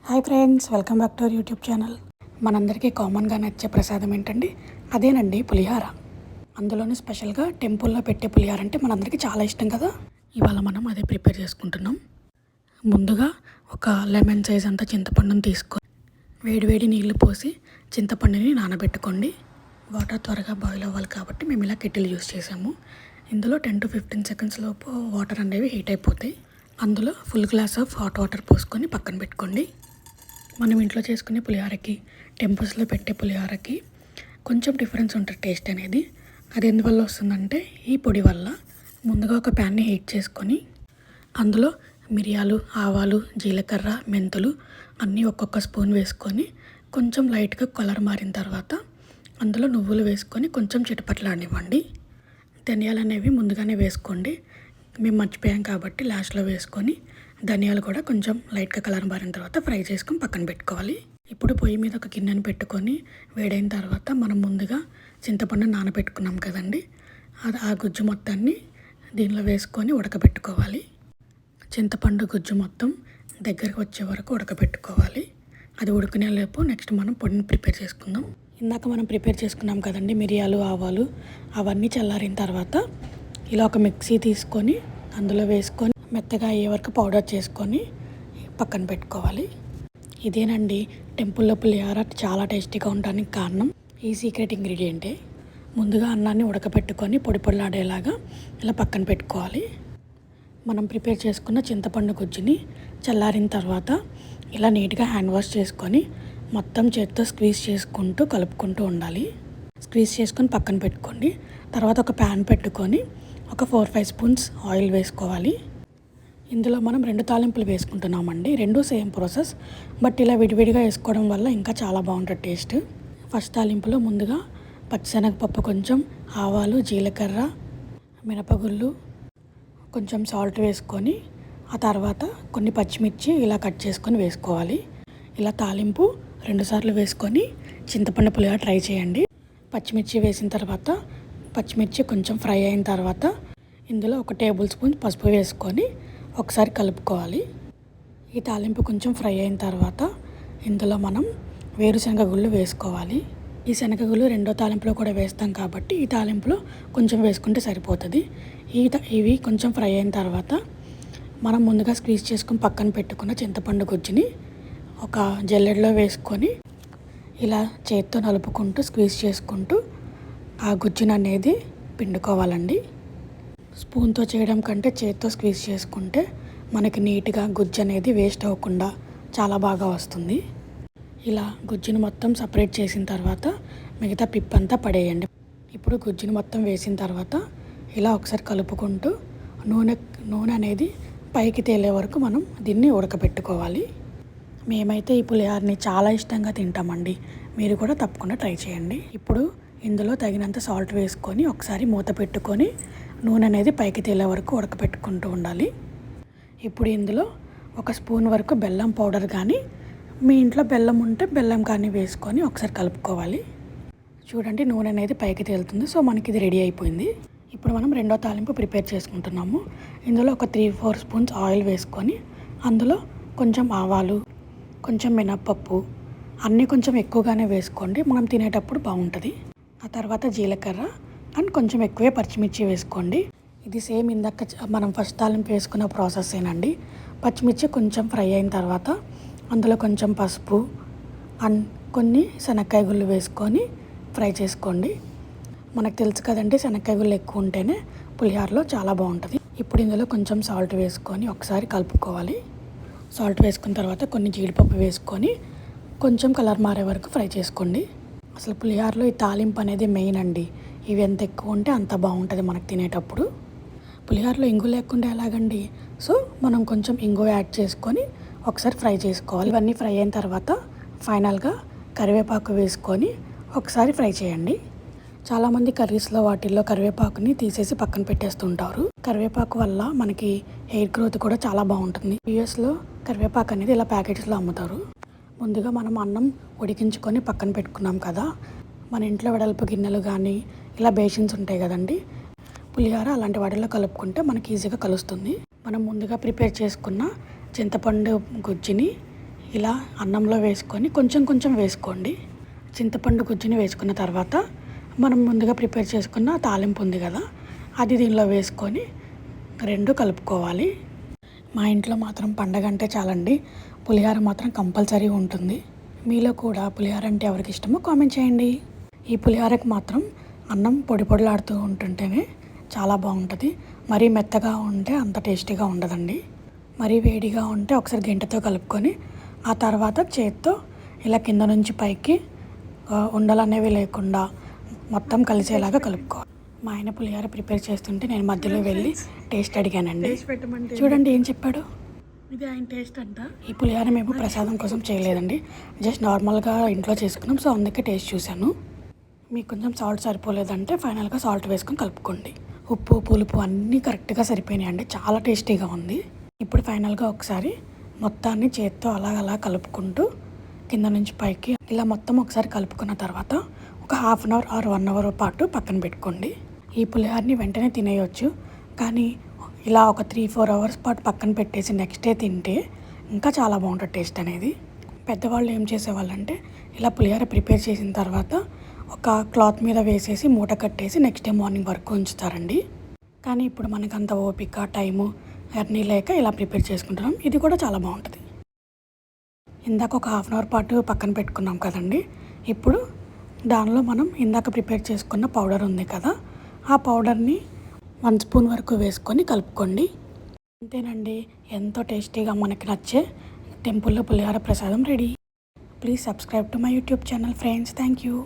Hi friends, welcome back to our YouTube channel. మనందరికీ కామన్గా నచ్చే ప్రసాదం ఏంటండి? అదేనండి పులిహార. అందులోనూ స్పెషల్గా టెంపుల్లో పెట్టే పులిహార అంటే మనందరికీ చాలా ఇష్టం కదా. ఇవాళ మనం అదే ప్రిపేర్ చేసుకుంటున్నాం. ముందుగా ఒక లెమన్ సైజ్ అంతా చింతపండుని తీసుకొని వేడివేడి నీళ్లు పోసి చింతపండుని నానబెట్టుకోండి. వాటర్ త్వరగా బాయిల్ అవ్వాలి కాబట్టి మేము ఇలా కెటిల్ యూస్ చేసాము. ఇందులో 10 to 15 seconds లోపు వాటర్ అనేవి హీట్ అయిపోతాయి. అందులో full glass of hot water పోసుకొని పక్కన పెట్టుకోండి. మనం ఇంట్లో చేసుకునే పులిహోరకి, టెంపుల్స్లో పెట్టే పులిహోరకి కొంచెం డిఫరెన్స్ ఉంటుంది టేస్ట్ అనేది. అది ఎందువల్ల వస్తుందంటే ఈ పొడి వల్ల. ముందుగా ఒక ప్యాన్ని హీట్ చేసుకొని అందులో మిరియాలు, ఆవాలు, జీలకర్ర, మెంతులు అన్నీ ఒక్కొక్క స్పూన్ వేసుకొని కొంచెం లైట్గా కలర్ మారిన తర్వాత అందులో నువ్వులు వేసుకొని కొంచెం చిటపట్లాడనివ్వండి. ధనియాలు అనేవి ముందుగానే వేసుకోండి. మేము మర్చిపోయాం కాబట్టి లాస్ట్లో వేసుకొని ధనియాలు కూడా కొంచెం లైట్గా కలర్ మారిన తర్వాత ఫ్రై చేసుకొని పక్కన పెట్టుకోవాలి. ఇప్పుడు పొయ్యి మీద ఒక గిన్నెను పెట్టుకొని వేడైన తర్వాత మనం ముందుగా చింతపండు నానబెట్టుకున్నాం కదండి, అది ఆ గుజ్జు మొత్తాన్ని దీనిలో వేసుకొని ఉడకబెట్టుకోవాలి. చింతపండు గుజ్జు మొత్తం దగ్గరకు వచ్చే వరకు ఉడకబెట్టుకోవాలి. అది ఉడికినే లోపు నెక్స్ట్ మనం పొడిని ప్రిపేర్ చేసుకుందాం. ఇందాక మనం ప్రిపేర్ చేసుకున్నాం కదండి మిరియాలు, ఆవాలు, అవన్నీ చల్లారిన తర్వాత ఇలా ఒక మిక్సీ తీసుకొని అందులో వేసుకొని మెత్తగా అయ్యే వరకు పౌడర్ చేసుకొని పక్కన పెట్టుకోవాలి. ఇదేనండి టెంపుల్లో పులిహోర చాలా టేస్టీగా ఉండడానికి కారణం. ఈ సీక్రెట్ ఇంగ్రీడియంటే. ముందుగా అన్నాన్ని ఉడకపెట్టుకొని పొడి పొడిలాడేలాగా ఇలా పక్కన పెట్టుకోవాలి. మనం ప్రిపేర్ చేసుకున్న చింతపండు గుజ్జుని చల్లారిన తర్వాత ఇలా నీట్గా హ్యాండ్ వాష్ చేసుకొని మొత్తం చేత్తో స్క్వీజ్ చేసుకుంటూ కలుపుకుంటూ ఉండాలి. స్క్వీజ్ చేసుకొని పక్కన పెట్టుకోండి. తర్వాత ఒక ప్యాన్ పెట్టుకొని ఒక 4-5 స్పూన్స్ ఆయిల్ వేసుకోవాలి. ఇందులో మనం 2 తాలింపులు వేసుకుంటున్నామండి. 2 సేమ్ ప్రాసెస్, బట్ ఇలా విడివిడిగా వేసుకోవడం వల్ల ఇంకా చాలా బాగుంటుంది టేస్ట్. ఫస్ట్ తాలింపులో ముందుగా పచ్చిశనగపప్పు, కొంచెం ఆవాలు, జీలకర్ర, మినపగుళ్ళు, కొంచెం సాల్ట్ వేసుకొని ఆ తర్వాత కొన్ని పచ్చిమిర్చి ఇలా కట్ చేసుకొని వేసుకోవాలి. ఇలా తాలింపు 2 సార్లు వేసుకొని చింతపండు పులిహోర ట్రై చేయండి. పచ్చిమిర్చి వేసిన తర్వాత పచ్చిమిర్చి కొంచెం ఫ్రై అయిన తర్వాత ఇందులో 1 టేబుల్ స్పూన్ పసుపు వేసుకొని ఒకసారి కలుపుకోవాలి. ఈ తాలింపు కొంచెం ఫ్రై అయిన తర్వాత ఇందులో మనం వేరుశనగ గుళ్ళు వేసుకోవాలి. ఈ శనగగుళ్ళు రెండో తాలింపులో కూడా వేస్తాం కాబట్టి ఈ తాలింపులో కొంచెం వేసుకుంటే సరిపోతుంది. ఇవి కొంచెం ఫ్రై అయిన తర్వాత మనం ముందుగా స్క్వీజ్ చేసుకొని పక్కన పెట్టుకున్న చింతపండు గుజ్జుని ఒక జల్లెడలో వేసుకొని ఇలా చేత్తో నలుపుకుంటూ స్క్వీజ్ చేసుకుంటూ ఆ గుజ్జుని అనేది పిండుకోవాలండి. స్పూన్తో చేయడం కంటే చేత్తో స్క్వీజ్ చేసుకుంటే మనకి నీట్గా గుజ్జు అనేది వేస్ట్ అవ్వకుండా చాలా బాగా వస్తుంది. ఇలా గుజ్జుని మొత్తం సపరేట్ చేసిన తర్వాత మిగతా పిప్పంతా పడేయండి. ఇప్పుడు గుజ్జుని మొత్తం వేసిన తర్వాత ఇలా ఒకసారి కలుపుకుంటూ నూనె అనేది పైకి తేలే వరకు మనం దీన్ని ఉడకబెట్టుకోవాలి. మేమైతే ఈ పులిహోరని చాలా ఇష్టంగా తింటామండి. మీరు కూడా తప్పకుండా ట్రై చేయండి. ఇప్పుడు ఇందులో తగినంత సాల్ట్ వేసుకొని ఒకసారి మూత పెట్టుకొని నూనె అనేది పైకి తేలే వరకు ఉడకపెట్టుకుంటూ ఉండాలి. ఇప్పుడు ఇందులో 1 స్పూన్ వరకు బెల్లం పౌడర్ కానీ, మీ ఇంట్లో బెల్లం ఉంటే బెల్లం కానీ వేసుకొని ఒకసారి కలుపుకోవాలి. చూడండి నూనె అనేది పైకి తేలుతుంది. సో మనకి ఇది రెడీ అయిపోయింది. ఇప్పుడు మనం రెండో తాలింపు ప్రిపేర్ చేసుకుంటున్నాము. ఇందులో ఒక 3-4 స్పూన్స్ ఆయిల్ వేసుకొని అందులో కొంచెం ఆవాలు, కొంచెం మినప్పప్పు అన్నీ కొంచెం ఎక్కువగానే వేసుకోండి. మనం తినేటప్పుడు బాగుంటుంది. ఆ తర్వాత జీలకర్ర అండ్ కొంచెం ఎక్కువే పచ్చిమిర్చి వేసుకోండి. ఇది సేమ్ ఇందాక మనం ఫస్ట్ తాలింపు వేసుకున్న ప్రాసెస్సేనండి. పచ్చిమిర్చి కొంచెం ఫ్రై అయిన తర్వాత అందులో కొంచెం పసుపు అండ్ కొన్ని శనక్కాయ గుళ్ళు వేసుకొని ఫ్రై చేసుకోండి. మనకు తెలుసు కదండి, శనక్కాయ గుళ్ళు ఎక్కువ ఉంటేనే పులిహోరలో చాలా బాగుంటుంది. ఇప్పుడు ఇందులో కొంచెం సాల్ట్ వేసుకొని ఒకసారి కలుపుకోవాలి. సాల్ట్ వేసుకున్న తర్వాత కొన్ని జీడిపప్పు వేసుకొని కొంచెం కలర్ మారే వరకు ఫ్రై చేసుకోండి. అసలు పులిహోరలో ఈ తాలింపు అనేది మెయిన్ అండి. ఇవి ఎంత ఎక్కువ ఉంటే అంత బాగుంటుంది మనకు తినేటప్పుడు. పులిహోరలో ఇంగు లేకుండా ఎలాగండి? సో మనం కొంచెం ఇంగు యాడ్ చేసుకొని ఒకసారి ఫ్రై చేసుకోవాలి. ఇవన్నీ ఫ్రై అయిన తర్వాత ఫైనల్గా కరివేపాకు వేసుకొని ఒకసారి ఫ్రై చేయండి. చాలామంది కర్రీస్లో వాటిల్లో కరివేపాకుని తీసేసి పక్కన పెట్టేస్తుంటారు. కరివేపాకు వల్ల మనకి హెయిర్ గ్రోత్ కూడా చాలా బాగుంటుంది. యూఎస్లో కరివేపాకు అనేది ఇలా ప్యాకెట్స్లో అమ్ముతారు. ముందుగా మనం అన్నం ఉడికించుకొని పక్కన పెట్టుకున్నాం కదా, మన ఇంట్లో వెడల్పు గిన్నెలు కానీ ఇలా బేసిన్స్ ఉంటాయి కదండి, పులిహోర అలాంటి వాటిల్లో కలుపుకుంటే మనకి ఈజీగా కలుస్తుంది. మనం ముందుగా ప్రిపేర్ చేసుకున్న చింతపండు గుజ్జుని ఇలా అన్నంలో వేసుకొని కొంచెం కొంచెం వేసుకోండి. చింతపండు గుజ్జుని వేసుకున్న తర్వాత మనం ముందుగా ప్రిపేర్ చేసుకున్న తాలింపు ఉంది కదా, అది దీనిలో వేసుకొని రెండు కలుపుకోవాలి. మా ఇంట్లో మాత్రం పండగ అంటే చాలండి పులిహోర మాత్రం కంపల్సరీ ఉంటుంది. మీలో కూడా పులిహోర అంటే ఎవరికి ఇష్టమో కామెంట్ చేయండి. ఈ పులిహోరకు మాత్రం అన్నం పొడి పొడిలాడుతూ ఉంటుంటేనే చాలా బాగుంటుంది. మరీ మెత్తగా ఉంటే అంత టేస్టీగా ఉండదండి. మరీ వేడిగా ఉంటే ఒకసారి గెంటెతో కలుపుకొని ఆ తర్వాత చేత్తో ఇలా కింద నుంచి పైకి ఉండలు అనేవి లేకుండా మొత్తం కలిసేలాగా కలుపుకోవాలి. మా ఆయన పులిహోర ప్రిపేర్ చేస్తుంటే నేను మధ్యలో వెళ్ళి టేస్ట్ అడిగానండి. చూడండి ఏం చెప్పాడు. ఇది ఆయన టేస్ట్ అంట. ఈ పులిహోర మేము ప్రసాదం కోసం చేయలేదండి, జస్ట్ నార్మల్గా ఇంట్లో చేసుకున్నాం. సో అందుకే టేస్ట్ చూశాను. మీకు కొంచెం సాల్ట్ సరిపోలేదంటే ఫైనల్గా సాల్ట్ వేసుకొని కలుపుకోండి. ఉప్పు పులుపు అన్నీ కరెక్ట్గా సరిపోయినాయండి, చాలా టేస్టీగా ఉంది. ఇప్పుడు ఫైనల్గా ఒకసారి మొత్తాన్ని చేత్తో అలా కలుపుకుంటూ కింద నుంచి పైకి ఇలా మొత్తం ఒకసారి కలుపుకున్న తర్వాత ఒక half an hour or 1 hour పాటు పక్కన పెట్టుకోండి. ఈ పులిహోరని వెంటనే తినేయొచ్చు, కానీ ఇలా ఒక 3-4 అవర్స్ పాటు పక్కన పెట్టేసి నెక్స్ట్ డే తింటే ఇంకా చాలా బాగుంటుంది టేస్ట్ అనేది. పెద్దవాళ్ళు ఏం చేసేవాళ్ళంటే ఇలా పులిహోర ప్రిపేర్ చేసిన తర్వాత ఒక క్లాత్ మీద వేసేసి మూట కట్టేసి నెక్స్ట్ డే మార్నింగ్ వరకు ఉంచుతారండి. కానీ ఇప్పుడు మనకు అంత ఓపిక టైము అన్నీ లేక ఇలా ప్రిపేర్ చేసుకుంటున్నాం. ఇది కూడా చాలా బాగుంటుంది. ఇందాక ఒక హాఫ్ అన్ అవర్ పాటు పక్కన పెట్టుకున్నాం కదండి. ఇప్పుడు దానిలో మనం ఇందాక ప్రిపేర్ చేసుకున్న పౌడర్ ఉంది కదా, ఆ పౌడర్ని 1 స్పూన్ వరకు వేసుకొని కలుపుకోండి. అంతేనండి, ఎంతో టేస్టీగా మనకి నచ్చే టెంపుల్లో పులిహోర ప్రసాదం ready. Please subscribe to my YouTube channel friends. Thank you.